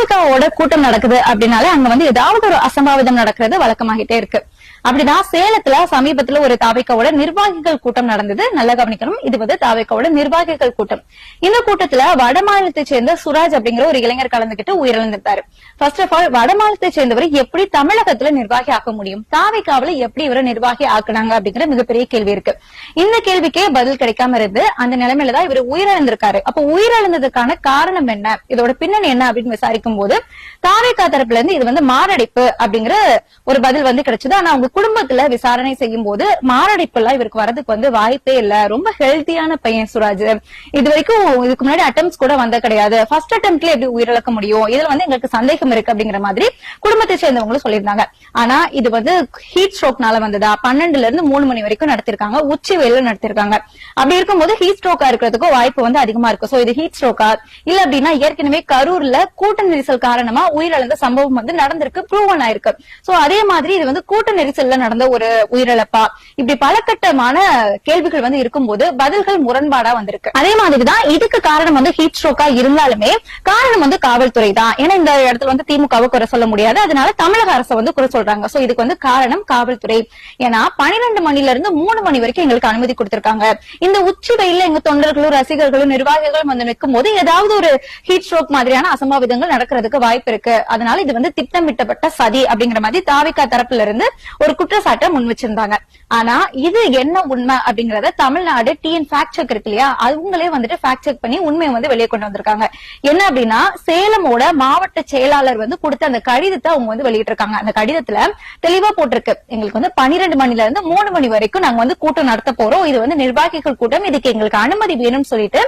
தாவேகாவோட கூட்டம் நடக்குது அப்படின்னாலே அங்க வந்து ஏதாவது ஒரு அசம்பாவிதம் நடக்கிறது வழக்கமாகிட்டே இருக்கு. அப்படிதான் சேலத்துல சமீபத்துல ஒரு தாவேகாவோட நிர்வாகிகள் கூட்டம் நடந்தது. நல்லா கவனிக்கணும், இது வந்து தாவேகாவோட நிர்வாகிகள் கூட்டம். இந்த கூட்டத்துல வட மாநிலத்தை சேர்ந்த சுராஜ் அப்படிங்கிற ஒரு இளைஞர் கலந்துகிட்டு உயிரிழந்திருந்தாரு. ஃபர்ஸ்ட் ஆஃப் ஆல், வட மாநிலத்தை சேர்ந்தவர் எப்படி தமிழகத்துல நிர்வாகி ஆக்க முடியும், தாவேகாவில எப்படி இவரை நிர்வாகி ஆக்குனாங்க அப்படிங்கிற மிகப்பெரிய கேள்வி இருக்கு. இந்த கேள்விக்கே பதில் கிடைக்காம இருந்து அந்த நிலைமையில தான் இவர் உயிரிழந்திருக்காரு. அப்ப உயிரிழந்ததுக்கான காரணம் என்ன, இதோட பின்னணி என்ன அப்படின்னு விசாரிக்கும் போது தாவேகா தரப்புல இருந்து இது வந்து மாரடைப்பு அப்படிங்கிற ஒரு பதில் வந்து கிடைச்சது. ஆனா அவங்க குடும்பத்துல விசாரணை செய்யும் போது மாரடைப்பு எல்லாம் இவருக்கு வரதுக்கு வந்து வாய்ப்பே இல்ல, ரொம்ப ஹெல்த்தியான பையன் சுராஜ், இது வரைக்கும் இதுக்கு முன்னாடி அட்டெம்ப்ட்ஸ் கூட வந்த கிடையாது, ஃபர்ஸ்ட் அட்டெம்ப்ட்ல எப்படி உயிரிழக்க முடியும், இதுல வந்து எங்களுக்கு சந்தேகம் இருக்கு அப்படிங்கிற மாதிரி குடும்பத்தை சேர்ந்தவங்களும் சொல்லியிருந்தாங்க. ஆனா இது வந்து ஹீட் ஸ்ட்ரோக்னால வந்ததா, 12ல இருந்து 3 மணி வரைக்கும் நடத்திருக்காங்க, உச்சி வெயில நடத்திருக்காங்க. அப்படி இருக்கும்போது ஹீட் ஸ்ட்ரோக்கா இருக்கிறதுக்கும் வாய்ப்பு வந்து அதிகமா இருக்கு. சோ இது ஹீட் ஸ்ட்ரோக்கா இல்ல அப்படின்னா ஏற்கனவே கரூர்ல கூட்ட நெரிசல் காரணமா உயிரிழந்த சம்பவம் வந்து நடந்திருக்கு, ப்ரூவன் ஆயிருக்கு. சோ அதே மாதிரி இது வந்து கூட்ட நெரிசல்ல நடந்த ஒரு உயிரிழப்பா, இப்படி பலகட்டமான கேள்விகள் வந்து இருக்கும்போது பதில்கள் முரண்பாடா வந்திருக்கு. அதே மாதிரிதான் இதுக்கு காரணம் வந்து ஹீட் ஸ்ட்ரோக்கா இருந்தாலுமே காரணம் வந்து காவல்துறை தான். ஏன்னா இந்த இடத்துல வந்து திமுகவை குறை சொல்ல முடியாது, அதனால தமிழக அரசு வந்து குறை சொல்றாங்க. சோ இதுக்கு வந்து காரணம் காவல்துறை. ஏன்னா 12 மணில இருந்து 3 மணி வரைக்கும் எங்களுக்கு அனுமதி கொடுத்திருக்காங்க. இந்த உச்சி வெயில எங்க தொண்டர்களும் ரசிகர்களும் நிர்வாகிகளும் வந்து நிற்கும் போது ஏதாவது ஒரு ஹீட் ஸ்ட்ரோக் மாதிரியான அசம்பாவிதங்கள் நடக்கிறதுக்கு வாய்ப்பு இருக்கு. அதனால இது வந்து திட்டமிட்டப்பட்ட சதி அப்படிங்கிற மாதிரி தாவேகா தரப்புல இருந்து ஒரு குற்றச்சாட்டை முன் வச்சிருந்தாங்க. ஆனா இது என்ன உண்மை அப்படிங்கறத தமிழ்நாடு டிஎன் ஃபேக்ட் செக் இருக்கு இல்லையா, அவங்களே வந்துட்டு ஃபேக்ட் செக் பண்ணி உண்மையை வந்து வெளியே கொண்டு வந்திருக்காங்க. என்ன அப்படின்னா, சேலமோட மாவட்ட செயலாளர் வந்து கொடுத்த அந்த கடிதத்தை அவங்க வந்து வெளியிட்டு இருக்காங்க. அந்த கடிதத்துல தெளிவா போட்டிருக்கு, எங்களுக்கு வந்து 12 மணில இருந்து 3 மணி வரைக்கும் நாங்க வந்து கூட்டம் நடத்த போறோம், இது வந்து நிர்வாகிகள் கூட்டம், இதுக்கு எங்களுக்கு அனுமதி வேணும்னு சொல்லிட்டு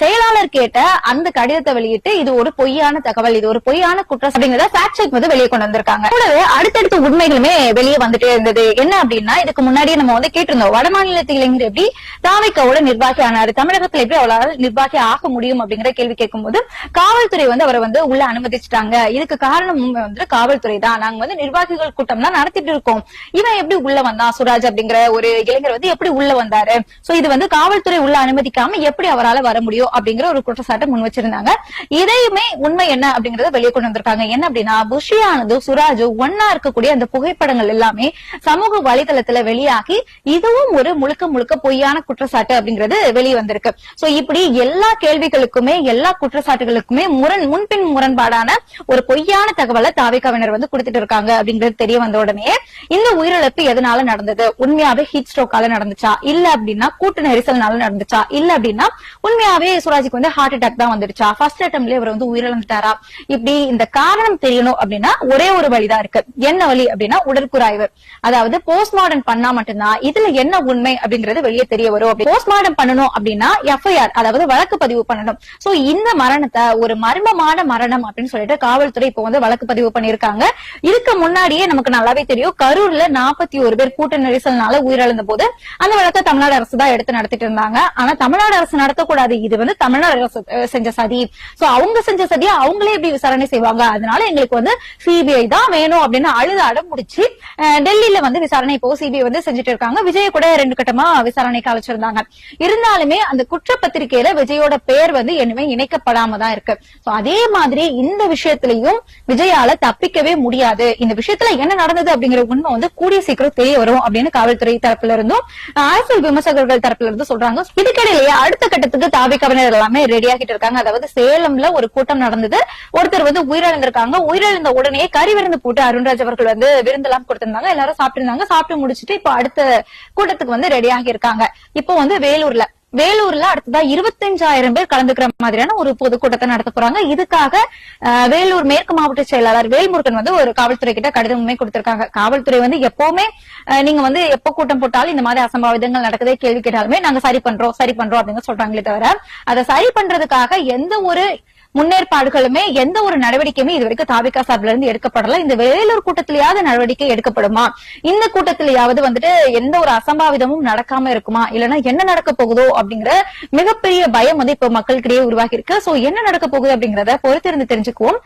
செயலாளர் கேட்ட அந்த கடிதத்தை வெளியிட்டு இது ஒரு பொய்யான தகவல், இது ஒரு பொய்யான குற்றம் அப்படிங்கறத ஃபேக்ட் செக் வந்து வெளியே கொண்டு வந்திருக்காங்க. கூடவே அடுத்தடுத்த உண்மைகளுமே வெளியே வந்துட்டே இருந்தது. என்ன அப்படின்னா, இதுக்கு முன்னாடியே நம்ம வந்து கேட்டிருந்தோம், வட மாநிலத்தில் இளைஞர் எப்படி தாவேகாவோட நிர்வாகி ஆனாரு, தமிழகத்துல எப்படி அவளால் நிர்வாகி ஆக முடியும் அப்படிங்கிற கேள்வி கேட்கும் போது காவல்துறை வந்து அவரை வந்து உள்ள அனுமதிச்சுட்டாங்க. இதுக்கு காரணம் வந்து காவல்துறை தான், நாங்க வந்து நிர்வாகிகள் கூட்டம் தான் நடத்திட்டு இருக்கோம், இவன் எப்படி உள்ள வந்தான், சுராஜ் அப்படிங்கிற ஒரு இளைஞர் வந்து எப்படி உள்ள வந்தாரு, சோ இது வந்து காவல்துறை உள்ள அனுமதிக்காம எப்படி அவரால் வர முடியும் அப்படிங்கிற ஒரு குற்றச்சாட்டை முன் வச்சிருந்தாங்க. இதையுமே உண்மை என்ன அப்படிங்கறத வெளியே கொண்டு வந்திருக்காங்க. என்ன அப்படின்னா, புஷியானது சுராஜும் ஒன்னா இருக்கக்கூடிய அந்த புகைப்படங்கள் எல்லாமே சமூக வலைதளத்துல வெளியாகி இதுவும் ஒரு முழுக்க முழுக்க பொய்யான குற்றச்சாட்டு அப்படிங்கிறது வெளியே வந்திருக்கு. சோ இப்படி எல்லா கேள்விகளுக்குமே எல்லா குற்றச்சாட்டுகளுக்குமே முன்பின் முரண்பாடான ஒரு பொய்யான தகவலை தாவேகாவினர் வந்து கொடுத்துட்டு இருக்காங்க அப்படிங்கிறது தெரிய வந்த உடனே இந்த உயிரிழப்பு எதனால நடந்தது, உண்மையாவே ஹீட் ஸ்ட்ரோக்கால நடந்துச்சா, இல்ல அப்படின்னா கூட்ட நெரிசல்னால நடந்துச்சா, இல்ல அப்படின்னா உண்மையாவே சுராஜுக்கு வந்து ஹார்ட் அட்டாக் தான் வந்துடுச்சா, ஃபர்ஸ்ட் அட்டெம்ப்ட்ல இவர் வந்து உயிரிழந்துட்டாரா, இப்படி இந்த காரணம் தெரியணும் அப்படின்னா ஒரே ஒரு வழிதான் இருக்கு. என்ன வழி அப்படின்னா உடற்கூறாய்வு. அதாவது போஸ்ட்மார்டம் பண்ணா மட்டும்தான் இதுல என்ன உண்மை அப்படிங்கறது வெளியே தெரிய வரும். போஸ்ட்மார்டம் பண்ணணும் அப்படின்னா எஃப்ஐஆர், அதாவது வழக்கு பதிவு பண்ணணும். சோ இந்த மரணத்தை ஒரு மர்மமான மரணம் அப்படின்னு சொல்லிட்டு காவல்துறை இப்போ வந்து வழக்கு பதிவு பண்ணிருக்காங்க. இதுக்கு முன்னாடியே நமக்கு நல்லாவே தெரியும், கரூர்ல 41 பேர் கூட்ட நெரிசல்னால உயிரிழந்த போது அந்த வழக்கை தமிழ்நாடு அரசு தான் எடுத்து நடத்திட்டு இருந்தாங்க. ஆனா தமிழ்நாடு அரசு நடத்தக்கூடாது, இது வந்து தமிழ்நாடு அரசு செஞ்ச சதி, சோ அவங்க செஞ்ச சதியை அவங்களே எப்படி விசாரணை செய்வாங்க, அதனால எங்களுக்கு வந்து சிபிஐ தான் வேணும் அப்படின்னு அழுத அடம் முடிச்சு டெல்லியில வந்து விசாரணை இப்போ சிபிஐ வந்து செஞ்சுட்டு இருக்காங்க. விஜய் கூட 2 கட்டமா விசாரணைக்கு அழைச்சிருந்தாங்க. இருந்தாலுமே அந்த குற்றப்பத்திரிகையில விஜயோட பெயர் வந்து இனிமே இணைக்கப்படாம தான் இருக்கு. அதே மாதிரி இந்த விஷயத்திலையும் விஜயால தப்பிக்கவே முடியாது. இந்த விஷயத்துல என்ன நடந்தது அப்படிங்கிற உண்மை வந்து கூடிய சீக்கிரம் தெரிய வரும் அப்படின்னு காவல்துறை தரப்புல இருந்தும் அரசியல் விமர்சகர்கள் தரப்புல இருந்து சொல்றாங்க. இதுக்கிடையிலேயே அடுத்த கட்டத்துக்கு தாவேகாவினர் எல்லாமே ரெடி ஆகிட்டு இருக்காங்க. அதாவது சேலம்ல ஒரு கூட்டம் நடந்தது, ஒருத்தர் வந்து உயிரிழந்திருக்காங்க. உயிரிழந்த உடனே கறி விருந்து போட்டு அருண்ராஜ் அவர்கள் வந்து விருந்தெல்லாம் கொடுத்திருந்தாங்க, எல்லாரும் சாப்பிட்டு சாப்பிட்டு முடிச்சுட்டு இப்போ அடுத்த கூட்டத்துக்கு வந்து ரெடி ஆகி இருக்காங்க. இப்போ வந்து வேலூர்ல அடுத்ததா 25,000 பேர் கலந்துக்கிற மாதிரியான ஒரு பொதுக்கூட்டத்தை நடத்த போறாங்க. இதுக்காக வேலூர் மேற்கு மாவட்ட செயலாளர் வேல்முருகன் வந்து ஒரு காவல்துறை கிட்ட கடிதமுமே கொடுத்திருக்காங்க. காவல்துறை வந்து எப்பவுமே நீங்க வந்து எப்ப கூட்டம் போட்டாலும் இந்த மாதிரி அசம்பாவிதங்கள் நடக்குதே கேள்வி கேட்டாலுமே நாங்க சரி பண்றோம் அப்படின்னு சொல்றாங்களே தவிர அதை சரி பண்றதுக்காக எந்த ஒரு முன்னேற்பாடுகளுமே எந்த ஒரு நடவடிக்கையுமே இதுவரைக்கும் தாவேகா சார்பில இருந்து எடுக்கப்படல. இந்த வேலூர் கூட்டத்திலேயாவது நடவடிக்கை எடுக்கப்படுமா, இந்த கூட்டத்திலேயாவது வந்துட்டு எந்த ஒரு அசம்பாவிதமும் நடக்காம இருக்குமா, இல்லைன்னா என்ன நடக்க போகுதோ அப்படிங்கிற மிகப்பெரிய பயம் வந்து இப்ப மக்களுக்கிடையே உருவாகி இருக்கு. சோ என்ன நடக்க போகுது அப்படிங்கறத பொறுத்திருந்து தெரிஞ்சுக்குவோம்.